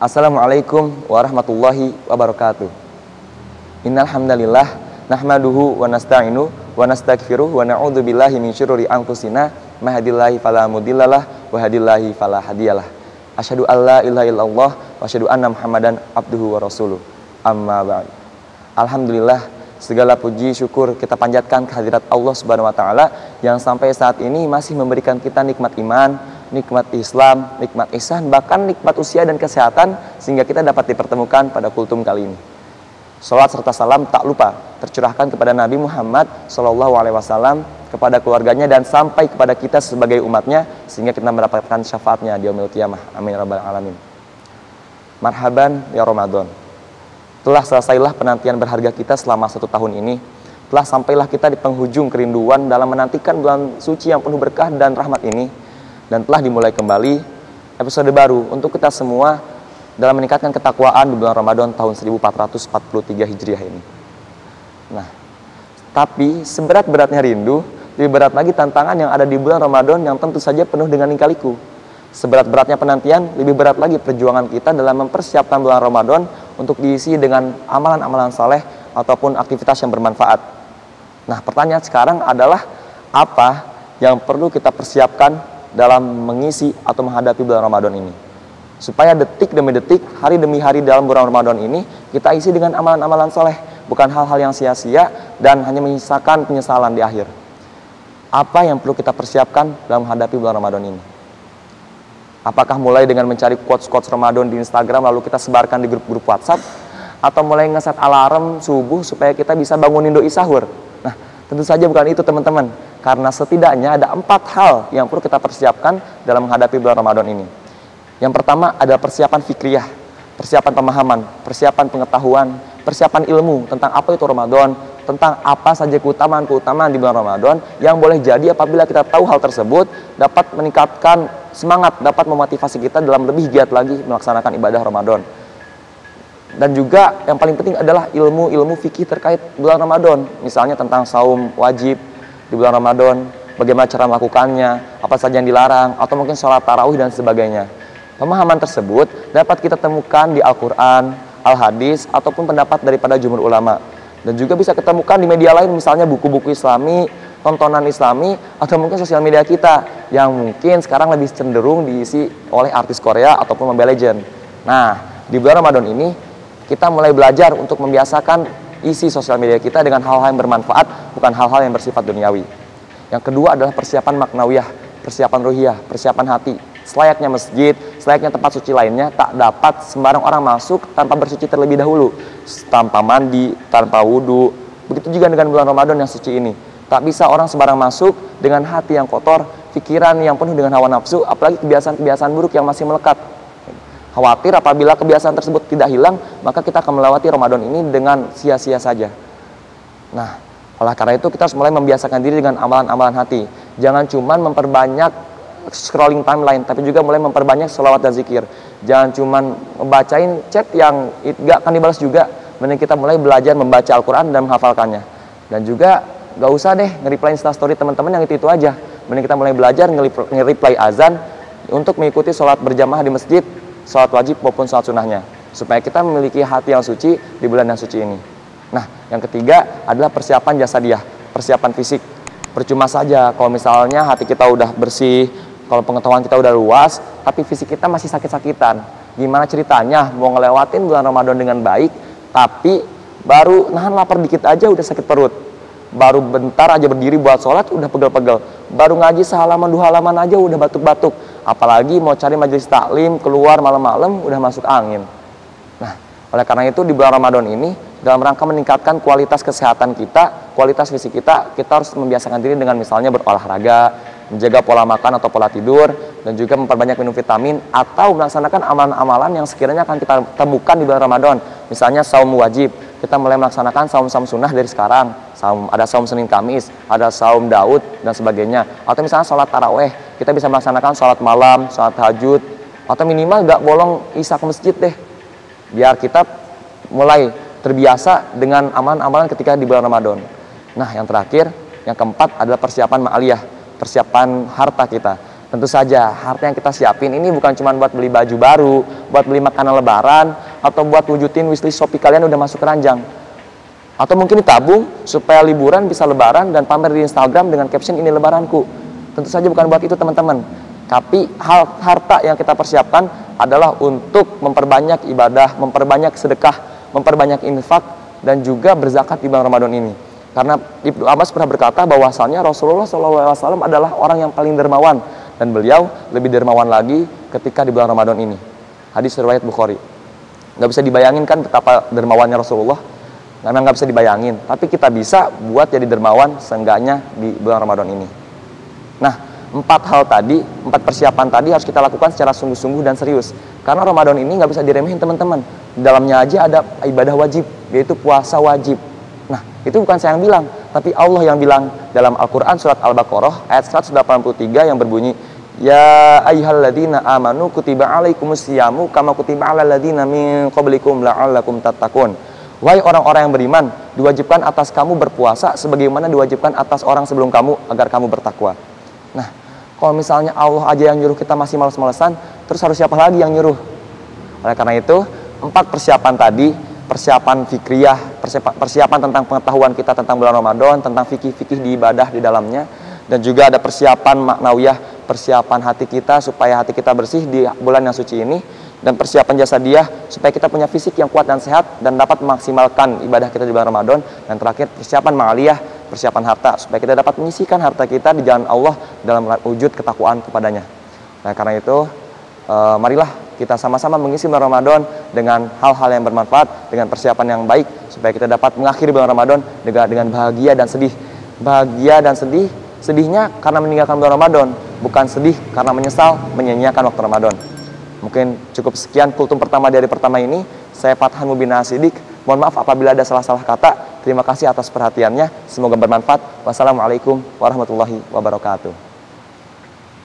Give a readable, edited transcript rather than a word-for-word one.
Assalamualaikum warahmatullahi wabarakatuh. Innal hamdalillah nahmaduhu wa nasta'inu wa nastaghfiruh wa na'udzu billahi min syururi anfusina may yahdihillahu fala mudhillalah wa yahdihillahu fala hadiyalah. Asyhadu alla ilaha illallah wa asyhadu anna Muhammadan abduhu wa rasuluh. Amma ba'd. Alhamdulillah, segala puji syukur kita panjatkan kehadirat Allah Subhanahu wa taala yang sampai saat ini masih memberikan kita nikmat iman, nikmat Islam, nikmat ihsan, bahkan nikmat usia dan kesehatan sehingga kita dapat dipertemukan pada kultum kali ini. Salat serta salam tak lupa tercurahkan kepada Nabi Muhammad SAW, kepada keluarganya dan sampai kepada kita sebagai umatnya sehingga kita mendapatkan syafaatnya di yaumil qiyamah. Amin rabbal alamin. Marhaban ya Ramadan. Telah selesailah penantian berharga kita selama 1 tahun ini. Telah sampailah kita di penghujung kerinduan dalam menantikan bulan suci yang penuh berkah dan rahmat ini. Dan telah dimulai kembali episode baru untuk kita semua dalam meningkatkan ketakwaan di bulan Ramadan tahun 1443 Hijriah ini. Nah, tapi seberat-beratnya rindu, lebih berat lagi tantangan yang ada di bulan Ramadan yang tentu saja penuh dengan lika-liku. Seberat-beratnya penantian, lebih berat lagi perjuangan kita dalam mempersiapkan bulan Ramadan untuk diisi dengan amalan-amalan saleh ataupun aktivitas yang bermanfaat. Nah, pertanyaan sekarang adalah apa yang perlu kita persiapkan dalam mengisi atau menghadapi bulan Ramadan ini, supaya detik demi detik, hari demi hari dalam bulan Ramadan ini kita isi dengan amalan-amalan soleh, bukan hal-hal yang sia-sia dan hanya menyisakan penyesalan di akhir. Apa yang perlu kita persiapkan dalam menghadapi bulan Ramadan ini? Apakah mulai dengan mencari quotes-quotes Ramadan di Instagram lalu kita sebarkan di grup-grup WhatsApp, atau mulai ngeset alarm subuh supaya kita bisa bangunin doi sahur? Nah, tentu saja bukan itu teman-teman. Karena setidaknya ada 4 hal yang perlu kita persiapkan dalam menghadapi bulan Ramadan ini. Yang pertama adalah persiapan fikriyah, persiapan pemahaman, persiapan pengetahuan, persiapan ilmu tentang apa itu Ramadan, tentang apa saja keutamaan-keutamaan di bulan Ramadan yang boleh jadi apabila kita tahu hal tersebut dapat meningkatkan semangat, dapat memotivasi kita dalam lebih giat lagi melaksanakan ibadah Ramadan. Dan juga yang paling penting adalah ilmu-ilmu fikih terkait bulan Ramadan, misalnya tentang saum wajib di bulan Ramadan, bagaimana cara melakukannya, apa saja yang dilarang, atau mungkin sholat tarawih dan sebagainya. Pemahaman tersebut dapat kita temukan di Al-Quran, Al-Hadis, ataupun pendapat daripada jumhur ulama. Dan juga bisa ketemukan di media lain, misalnya buku-buku Islami, tontonan Islami, atau mungkin sosial media kita, yang mungkin sekarang lebih cenderung diisi oleh artis Korea ataupun Mobile Legends. Nah, di bulan Ramadan ini, kita mulai belajar untuk membiasakan isi sosial media kita dengan hal-hal yang bermanfaat, bukan hal-hal yang bersifat duniawi. Yang kedua adalah persiapan maknawiyah, persiapan ruhiyah, persiapan hati. Selayaknya masjid, selayaknya tempat suci lainnya, tak dapat sembarang orang masuk tanpa bersuci terlebih dahulu, tanpa mandi, tanpa wudhu. Begitu juga dengan bulan Ramadan yang suci ini. Tak bisa orang sembarang masuk dengan hati yang kotor, pikiran yang penuh dengan hawa nafsu, apalagi kebiasaan-kebiasaan buruk yang masih melekat. Khawatir apabila kebiasaan tersebut tidak hilang, maka kita akan melewati Ramadan ini dengan sia-sia saja. Nah, oleh karena itu kita harus mulai membiasakan diri dengan amalan-amalan hati. Jangan cuma memperbanyak scrolling timeline, tapi juga mulai memperbanyak sholawat dan zikir. Jangan cuma membacain chat yang gak akan dibalas juga. Mending kita mulai belajar membaca Al-Quran dan menghafalkannya. Dan juga gak usah deh nge-reply instastory teman-teman yang itu aja. Mending kita mulai belajar nge-reply azan untuk mengikuti sholat berjamaah di masjid, sholat wajib maupun sholat sunnahnya, supaya kita memiliki hati yang suci di bulan yang suci ini. Nah, yang ketiga adalah persiapan jasadiah, persiapan fisik. Percuma saja kalau misalnya hati kita udah bersih, kalau pengetahuan kita udah luas, tapi fisik kita masih sakit-sakitan. Gimana ceritanya mau ngelewatin bulan Ramadan dengan baik, tapi baru nahan lapar dikit aja udah sakit perut. Baru bentar aja berdiri buat sholat udah pegel-pegel. Baru ngaji sehalaman 2 halaman aja udah batuk-batuk. Apalagi mau cari majelis taklim, keluar malam-malam udah masuk angin. Nah, oleh karena itu di bulan Ramadan ini, dalam rangka meningkatkan kualitas kesehatan kita, kualitas fisik kita harus membiasakan diri dengan misalnya berolahraga, menjaga pola makan atau pola tidur, dan juga memperbanyak minum vitamin, atau melaksanakan amalan-amalan yang sekiranya akan kita temukan di bulan Ramadan. Misalnya saum wajib, kita mulai melaksanakan saum-saum sunnah dari sekarang. Ada saum Senin Kamis, ada saum Daud, dan sebagainya. Atau misalnya sholat taraweh, kita bisa melaksanakan sholat malam, sholat tahajud, atau minimal gak bolong isya ke masjid deh. Biar kita mulai terbiasa dengan amalan-amalan ketika di bulan Ramadan. Nah, yang terakhir, yang keempat adalah persiapan ma'aliyah, persiapan harta kita. Tentu saja harta yang kita siapin ini bukan cuma buat beli baju baru, buat beli makanan lebaran, atau buat wujudin wishlist Shopee kalian udah masuk keranjang. Atau mungkin ditabung supaya liburan bisa lebaran dan pamer di Instagram dengan caption ini lebaranku. Tentu saja bukan buat itu teman-teman. Tapi harta yang kita persiapkan adalah untuk memperbanyak ibadah, memperbanyak sedekah, memperbanyak infak, dan juga berzakat di bulan Ramadan ini. Karena Ibnu Abbas pernah berkata bahwasannya Rasulullah SAW adalah orang yang paling dermawan, dan beliau lebih dermawan lagi ketika di bulan Ramadan ini. Hadis riwayat Bukhari. Nggak bisa dibayangin kan betapa dermawannya Rasulullah. Memang nggak bisa dibayangin, tapi kita bisa buat jadi dermawan seenggaknya di bulan Ramadan ini. Nah, 4 hal tadi, 4 persiapan tadi harus kita lakukan secara sungguh-sungguh dan serius. Karena Ramadan ini nggak bisa diremehin teman-teman. Di dalamnya aja ada ibadah wajib, yaitu puasa wajib. Nah, itu bukan saya yang bilang, tapi Allah yang bilang dalam Al-Quran surat Al-Baqarah ayat 183 yang berbunyi, Ya ayyuhalladzina amanu kutiba alaikumusyamu kama kutiba alal ladzina min qablikum la'allakum tattaqun. Wahai orang-orang yang beriman, diwajibkan atas kamu berpuasa sebagaimana diwajibkan atas orang sebelum kamu agar kamu bertakwa. Nah, kalau misalnya Allah aja yang nyuruh kita masih malas-malesan, terus harus siapa lagi yang nyuruh? Oleh karena itu, 4 persiapan tadi, persiapan fikriyah, persiapan tentang pengetahuan kita tentang bulan Ramadan, tentang fikih-fikih di ibadah di dalamnya, dan juga ada persiapan maknawiyah, persiapan hati kita supaya hati kita bersih di bulan yang suci ini, dan persiapan jasadiah supaya kita punya fisik yang kuat dan sehat dan dapat memaksimalkan ibadah kita di bulan Ramadan, dan terakhir persiapan ma'aliyah, persiapan harta supaya kita dapat menyisihkan harta kita di jalan Allah dalam wujud ketakwaan kepadanya. Nah, karena itu marilah kita sama-sama mengisi bulan Ramadan dengan hal-hal yang bermanfaat, dengan persiapan yang baik supaya kita dapat mengakhiri bulan Ramadan dengan bahagia dan sedih. Bahagia dan sedih, sedihnya karena meninggalkan bulan Ramadan, bukan sedih karena menyesal menyia-nyiakan waktu Ramadan. Mungkin cukup sekian kultum pertama dari pertama ini. Saya Fathan Mubina Sidik. Mohon maaf apabila ada salah-salah kata. Terima kasih atas perhatiannya. Semoga bermanfaat. Wassalamualaikum warahmatullahi wabarakatuh.